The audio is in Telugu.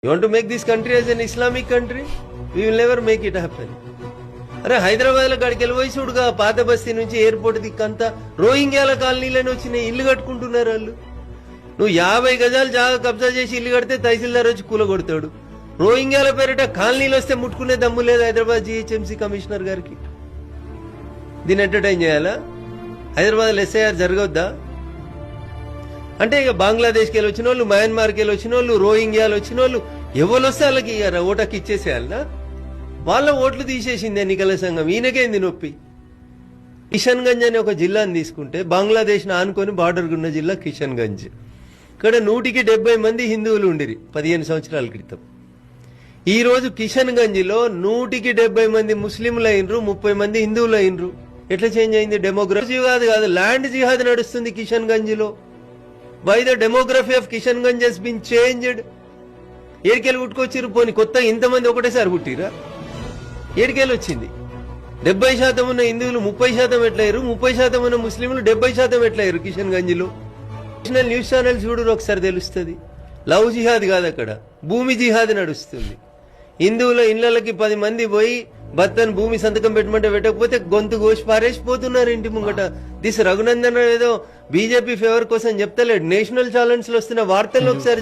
You want to make this country as an Islamic country? We will never make it happen. అరే హైదరాబాద్ లో గడికి వెళ్ళిపోయి చూడుగా పాత బస్తీ నుంచి ఎయిర్పోర్ట్ దిక్కంతా రోహింగ్యాల కాలనీలని వచ్చిన ఇల్లు కట్టుకుంటున్నారు వాళ్ళు. నువ్వు 50 గజాలు జాగా కబ్జా చేసి ఇల్లు కడితే తహసీల్దార్ వచ్చి కూలగొడతాడు. రోహింగ్యాల పేరిట కాలనీలు వస్తే ముట్టుకునే దమ్ము లేదు హైదరాబాద్ జీహెచ్ఎంసీ కమిషనర్ గారికి. దీన్ని ఎంటర్టైన్ చేయాలా? హైదరాబాద్ లో ఎస్ఐఆర్ జరగొద్దా? అంటే ఇక బంగ్లాదేశ్కి వెళ్ళి వచ్చిన వాళ్ళు, మయన్మార్కి వెళ్ళి వచ్చిన వాళ్ళు, రోహింగ్యాలు వచ్చిన వాళ్ళు ఎవరు వస్తే వాళ్ళకి ఓటకి ఇచ్చేసేయాలనా? వాళ్ళ ఓట్లు తీసేసింది ఎన్నికల సంఘం. ఈయనకేంది నొప్పి? కిషన్ గంజ్ అనే ఒక జిల్లాని తీసుకుంటే బంగ్లాదేశ్ ఆనుకొని బార్డర్ ఉన్న జిల్లా కిషన్ గంజ్. ఇక్కడ 100కి 70 మంది హిందువులు ఉండిరి 15 సంవత్సరాల క్రితం. ఈ రోజు కిషన్ గంజ్ లో 100కి 70 మంది ముస్లింలు అయినరు, 30 మంది హిందువులు అయినరు. ఎట్లా చేంజ్ అయింది? డెమోగ్రఫీ కాదు ల్యాండ్ జిహాద్ నడుస్తుంది కిషన్ గంజ్ లో. Why the demography of Kishanganj has been changed. ఏడికెళ్ళి పుట్టుకొచ్చిరు? పోని కొత్త ఇంతమంది ఒకటేసారి పుట్టిరా? ఏడికెళ్ళి వచ్చింది? 70% ఉన్న హిందువులు 30% ఎట్లయ్యారు, 30% ఉన్న ముస్లింలు 70% ఎట్లయ్యారు కిషన్ గంజ్ లో? నేషనల్ న్యూస్ ఛానల్ చూడరు ఒకసారి తెలుస్తుంది. లవ్ జిహాద్ కాదు, అక్కడ భూమి జిహాద్ నడుస్తుంది. హిందువుల ఇళ్లకి 10 మంది పోయి భర్తను భూమి సంతకం పెట్టమంటే పెట్టకపోతే గొంతు కోసి పారేసిపోతున్నారు ఇంటి ముంగట. దిస్ రఘునందన్ ఏదో బీజేపీ ఫేవర్ కోసం చెప్తలేడు. నేషనల్ ఛానల్స్ లో వస్తున్న వార్తల్లో ఒకసారి